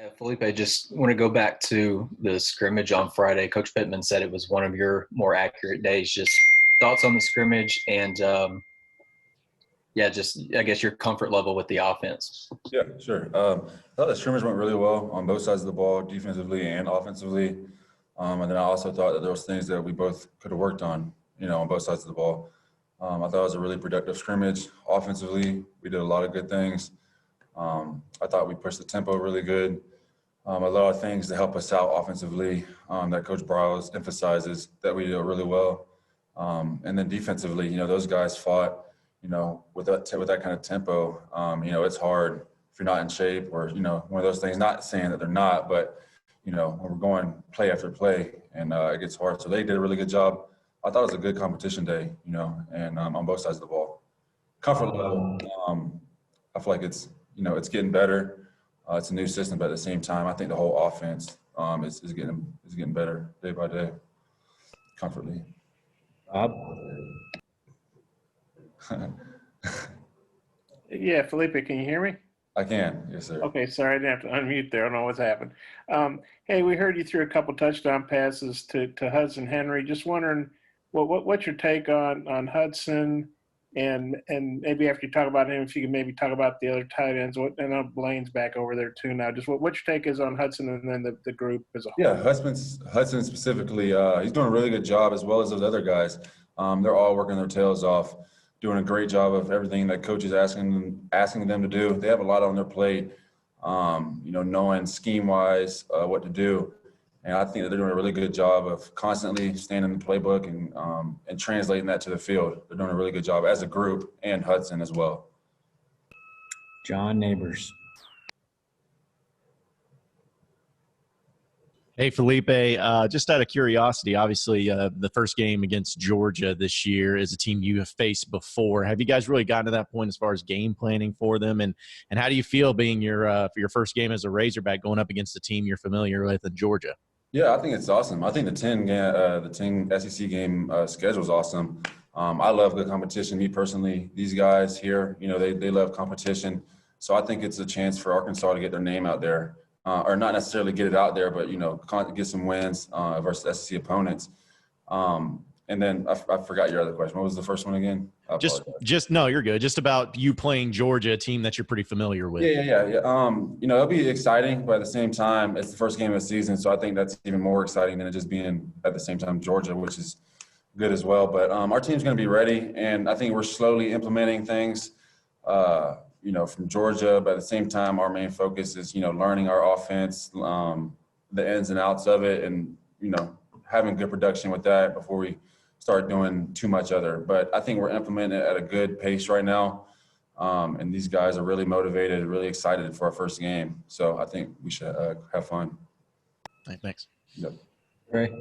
Yeah, Felipe, just want to go back to the scrimmage on Friday. Coach Pittman said it was one of your more accurate days. Just thoughts on the scrimmage and, yeah, just I guess your comfort level with the offense. Yeah, sure. I thought the scrimmage went really well on both sides of the ball, defensively and offensively. And then I also thought that there was things that we both could have worked on, on both sides of the ball. I thought it was a really productive scrimmage. Offensively, we did a lot of good things. I thought we pushed the tempo really good. A lot of things to help us out offensively that Coach Briles emphasizes that we did really well. And then defensively, those guys fought, with that kind of tempo. It's hard if you're not in shape or, one of those things, not saying that they're not, but, when we're going play after play and it gets hard. So they did a really good job. I thought it was a good competition day, and on both sides of the ball. Comfort level, I feel like it's getting better. It's a new system, but at the same time, I think the whole offense is getting better day by day, comfortably. Bob? Yeah, Felipe, can you hear me? I can, yes, sir. Okay, sorry, I didn't have to unmute there. I don't know what's happened. Hey, we heard you threw a couple touchdown passes to Hudson Henry. Just wondering, what's your take on Hudson? And maybe after you talk about him, if you can maybe talk about the other tight ends. I know Blaine's back over there too now. Just what your take is on Hudson and then the group as a whole? Yeah, Hudson specifically, he's doing a really good job as well as those other guys. They're all working their tails off, doing a great job of everything that coach is asking them to do. They have a lot on their plate, knowing scheme-wise what to do. And I think that they're doing a really good job of constantly staying in the playbook and translating that to the field. They're doing a really good job as a group and Hudson as well. John Neighbors. Hey, Felipe, just out of curiosity, obviously the first game against Georgia this year is a team you have faced before. Have you guys really gotten to that point as far as game planning for them? And how do you feel being for your first game as a Razorback going up against a team you're familiar with in Georgia? Yeah, I think it's awesome. I think the 10 SEC game schedule is awesome. I love good competition. Me personally, these guys here, they love competition. So I think it's a chance for Arkansas to get their name out there. Or not necessarily get it out there, but, get some wins versus SEC opponents. And then I forgot your other question. What was the first one again? No, you're good. Just about you playing Georgia, a team that you're pretty familiar with. Yeah. It'll be exciting, but at the same time, it's the first game of the season. So I think that's even more exciting than it just being at the same time Georgia, which is good as well. But our team's going to be ready. And I think we're slowly implementing things, from Georgia, but at the same time, our main focus is, learning our offense, the ins and outs of it, and, having good production with that before we start doing too much other. But I think we're implementing it at a good pace right now. And these guys are really motivated, really excited for our first game. So I think we should have fun. Thanks. Yep. Right.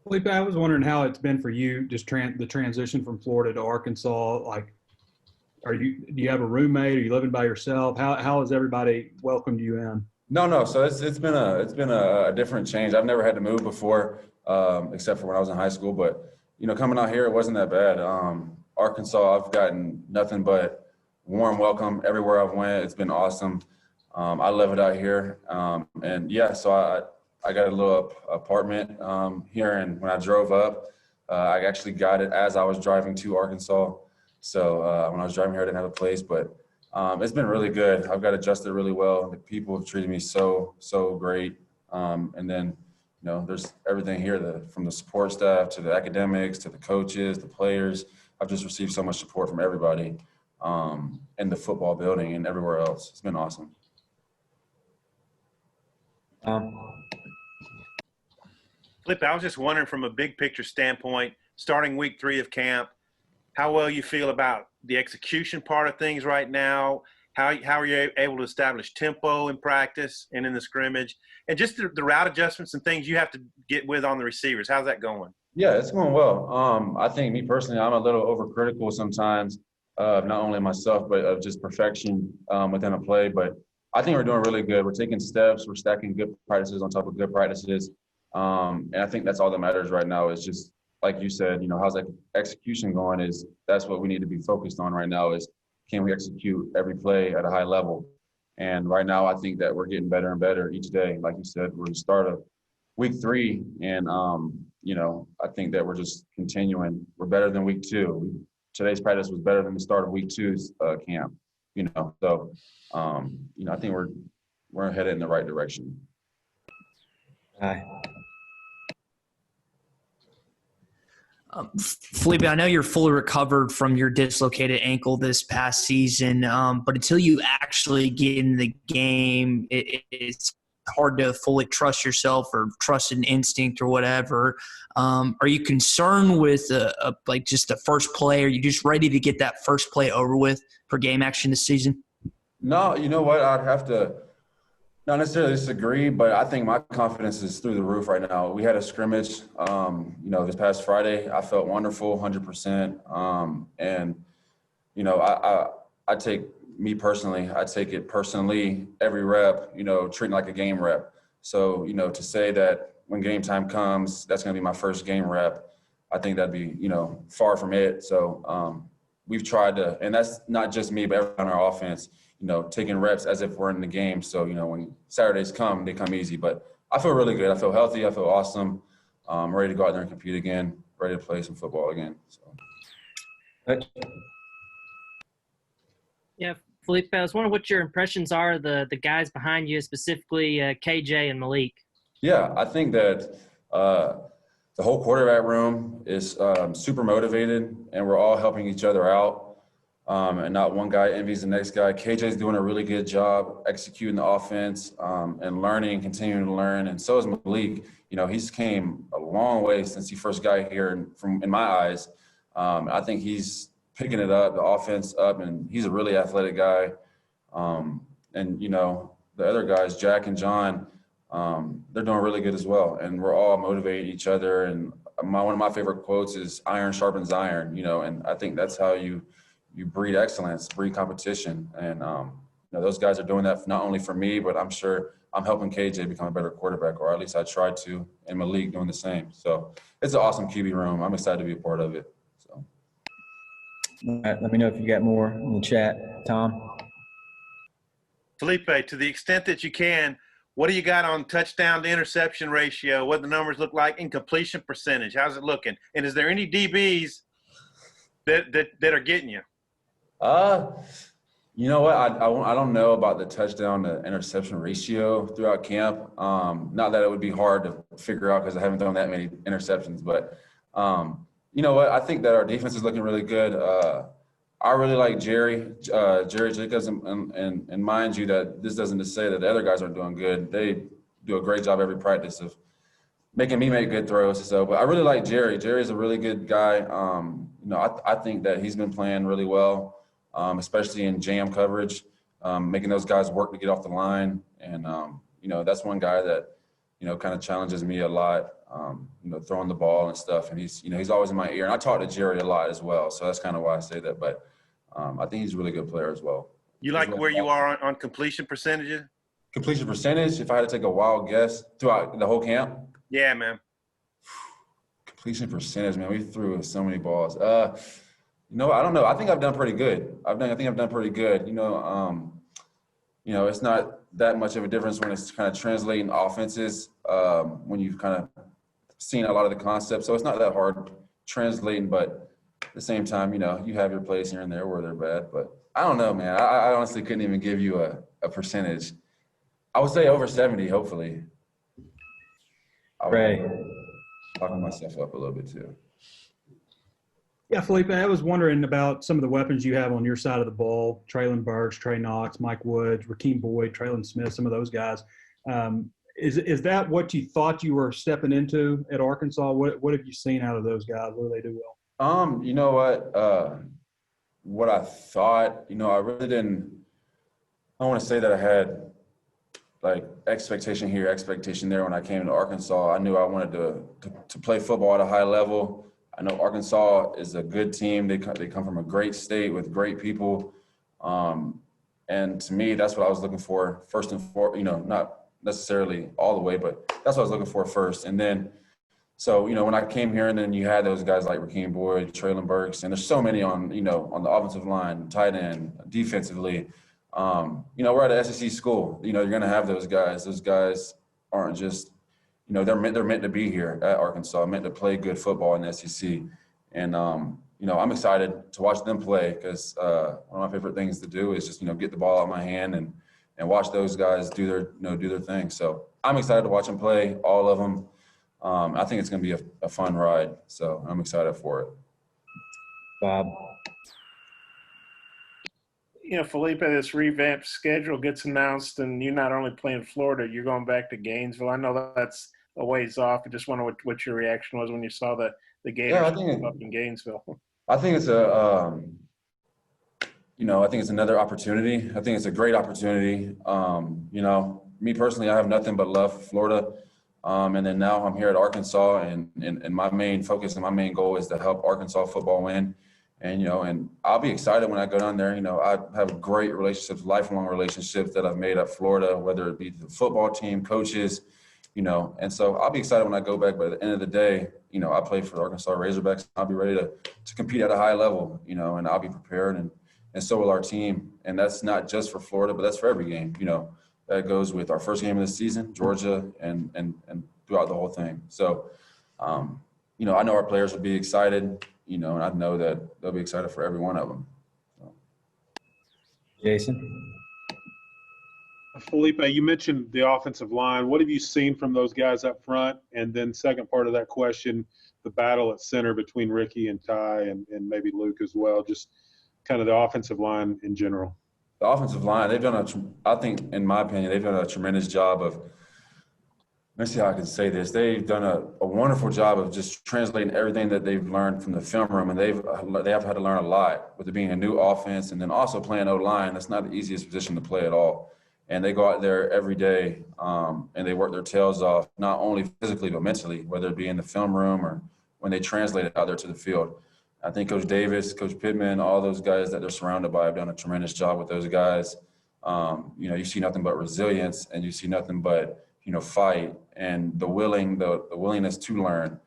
Felipe, I was wondering how it's been for you, just the transition from Florida to Arkansas. Like, do you have a roommate? Are you living by yourself? How has everybody welcomed you in? No. So it's been a different change. I've never had to move before, except for when I was in high school. But coming out here, it wasn't that bad. Arkansas, I've gotten nothing but warm welcome everywhere I've went. It's been awesome. I love it out here. So I got a little apartment here, and when I drove up, I actually got it as I was driving to Arkansas. So when I was driving here, I didn't have a place, but it's been really good. I've got adjusted really well. The people have treated me so great. And then, there's everything here, from the support staff to the academics to the coaches, the players. I've just received so much support from everybody in the football building and everywhere else. It's been awesome. Flip, I was just wondering from a big picture standpoint, starting week 3 of camp, how well you feel about the execution part of things right now, how are you able to establish tempo in practice and in the scrimmage, and just the route adjustments and things you have to get with on the receivers. How's that going? Yeah, it's going well. I think me personally, I'm a little overcritical sometimes, not only myself, but of just perfection within a play. But I think we're doing really good. We're taking steps. We're stacking good practices on top of good practices. And I think that's all that matters right now is just, like you said, how's that execution going that's what we need to be focused on right now is can we execute every play at a high level? And right now, I think that we're getting better and better each day. Like you said, we're the start of week 3, and I think that we're just continuing. We're better than week 2. Today's practice was better than the start of week 2's camp. So I think we're headed in the right direction. Aye. Feleipe, I know you're fully recovered from your dislocated ankle this past season, but until you actually get in the game, it's hard to fully trust yourself or trust an instinct or whatever. Are you concerned with just the first play? Are you just ready to get that first play over with for game action this season? No, you know what? I'd have to not necessarily disagree, but I think my confidence is through the roof right now. We had a scrimmage, this past Friday. I felt wonderful, 100%. I take me personally, I take it personally every rep, treating like a game rep. So, to say that when game time comes, that's going to be my first game rep, I think that'd be, far from it. So we've tried to, and that's not just me, but everyone on our offense, taking reps as if we're in the game. So, when Saturdays come, they come easy. But I feel really good. I feel healthy. I feel awesome. I'm ready to go out there and compete again, ready to play some football again. So. Yeah, Feleipe, I was wondering what your impressions are of the guys behind you, specifically KJ and Malik. Yeah, I think that the whole quarterback room is super motivated, and we're all helping each other out. And not one guy envies the next guy. KJ's doing a really good job executing the offense and learning, continuing to learn. And so is Malik. He's came a long way since he first got here. And in my eyes, I think he's picking it up, the offense up, and he's a really athletic guy. The other guys, Jack and John, they're doing really good as well. And we're all motivating each other. And one of my favorite quotes is iron sharpens iron, and I think that's how you breed excellence, breed competition. And, those guys are doing that not only for me, but I'm sure I'm helping KJ become a better quarterback, or at least I tried to, and Malik doing the same. So it's an awesome QB room. I'm excited to be a part of it. So. All right, let me know if you got more in the chat, Tom. Feleipe, to the extent that you can, what do you got on touchdown to interception ratio? What the numbers look like in completion percentage? How's it looking? And is there any DBs that are getting you? You know what? I don't know about the touchdown to interception ratio throughout camp. Not that it would be hard to figure out because I haven't thrown that many interceptions, but you know what? I think that our defense is looking really good. I really like Jerry Jacobs, and mind you that this doesn't just say that the other guys aren't doing good. They do a great job every practice of making me make good throws. So, but I really like Jerry. Jerry's a really good guy. I think that he's been playing really well. Especially in jam coverage, making those guys work to get off the line. And, that's one guy that, kind of challenges me a lot, throwing the ball and stuff. And he's always in my ear. And I talk to Jerry a lot as well. So that's kind of why I say that. But I think he's a really good player as well. You like where you are on completion percentages? Completion percentage, if I had to take a wild guess throughout the whole camp? Yeah, man. Completion percentage, man. We threw so many balls. I don't know. I think I've done pretty good. I think I've done pretty good. It's not that much of a difference when it's kind of translating offenses when you've kind of seen a lot of the concepts. So it's not that hard translating, but at the same time, you have your plays here and there where they're bad. But I don't know, man. I honestly couldn't even give you a percentage. I would say over 70, hopefully. Ray. Talking myself up a little bit too. Yeah, Feleipe, I was wondering about some of the weapons you have on your side of the ball. Traylon Burks, Trey Knox, Mike Woods, Rakeem Boyd, Traylon Smith, some of those guys. Is that what you thought you were stepping into at Arkansas? What have you seen out of those guys? What do they do well? You know what? What I thought, I really didn't – I don't want to say that I had, expectation here, expectation there when I came to Arkansas. I knew I wanted to play football at a high level. I know Arkansas is a good team. They come from a great state with great people. And to me, that's what I was looking for first and foremost, not necessarily all the way, but that's what I was looking for first. And then, so, when I came here and then you had those guys like Rakeem Boyd, Traylon Burks, and there's so many on the offensive line, tight end, defensively. we're at an SEC school. You're going to have those guys. Those guys aren't just, they're meant to be here at Arkansas, meant to play good football in the SEC. And, I'm excited to watch them play because one of my favorite things to do is just, get the ball out of my hand and watch those guys do their thing. So I'm excited to watch them play, all of them. I think it's going to be a fun ride. So I'm excited for it. Bob. Feleipe, this revamped schedule gets announced, and you're not only playing Florida, you're going back to Gainesville. I know that's a ways off. I just wonder what your reaction was when you saw the Gators up in Gainesville. I think it's I think it's another opportunity. I think it's a great opportunity. Me personally, I have nothing but love for Florida. And then now I'm here at Arkansas, and my main focus and my main goal is to help Arkansas football win. And I'll be excited when I go down there. I have great relationships, lifelong relationships that I've made at Florida, whether it be the football team, coaches, and so I'll be excited when I go back. But at the end of the day, I play for the Arkansas Razorbacks. I'll be ready to compete at a high level, and I'll be prepared, and so will our team. And that's not just for Florida, but that's for every game, that goes with our first game of the season, Georgia, and throughout the whole thing. So, I know our players will be excited, and I know that they'll be excited for every one of them. So. Jason? Feleipe, you mentioned the offensive line. What have you seen from those guys up front? And then second part of that question, the battle at center between Ricky and Ty and maybe Luke as well, just kind of the offensive line in general. The offensive line, I think, in my opinion, they've done a tremendous job of, let's see how I can say this. They've done a wonderful job of just translating everything that they've learned from the film room, and they have had to learn a lot with it being a new offense and then also playing O-line. That's not the easiest position to play at all. And they go out there every day and they work their tails off, not only physically but mentally, whether it be in the film room or when they translate it out there to the field. I think Coach Davis, Coach Pittman, all those guys that they're surrounded by have done a tremendous job with those guys. You see nothing but resilience, and you see nothing but fight and the willingness to learn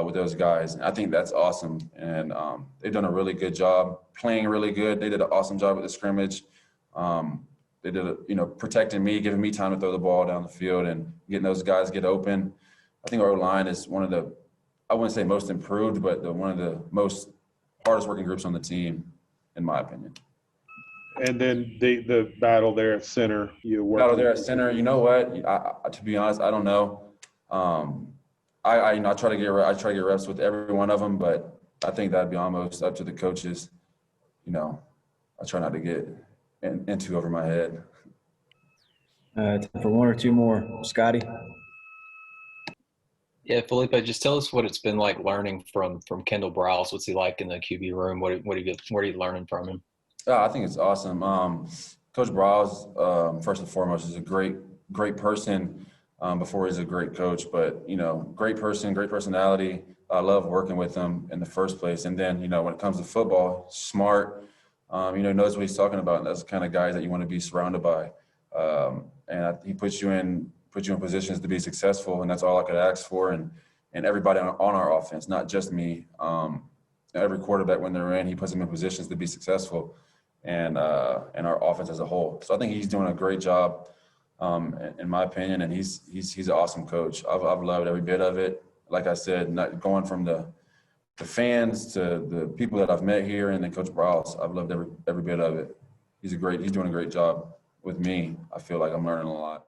with those guys. And I think that's awesome. And they've done a really good job playing really good. They did an awesome job with the scrimmage. They did protecting me, giving me time to throw the ball down the field and getting those guys get open. I think our O-line is one of the, I wouldn't say most improved, but one of the most hardest working groups on the team, in my opinion. And then the battle there at center. Battle there at center. You know what? I, to be honest, I don't know. I try to get reps with every one of them, but I think that'd be almost up to the coaches. I try not to get into over my head. Time for one or two more. Scotty? Yeah, Feleipe, just tell us what it's been like learning from Kendall Briles. What's he like in the QB room? What are you learning from him? I think it's awesome. Coach Briles, first and foremost, is a great person before he's a great coach. But, great person, great personality. I love working with him in the first place. And then, when it comes to football, smart, knows what he's talking about. And that's the kind of guys that you want to be surrounded by. And he puts you in positions to be successful, and that's all I could ask for. And everybody on our offense, not just me. Every quarterback, when they're in, he puts them in positions to be successful, and our offense as a whole. So I think he's doing a great job, in my opinion, and he's an awesome coach. I've loved every bit of it. Like I said, not going from the fans to the people that I've met here, and then Coach Briles, I've loved every bit of it. He's doing a great job with me. I feel like I'm learning a lot.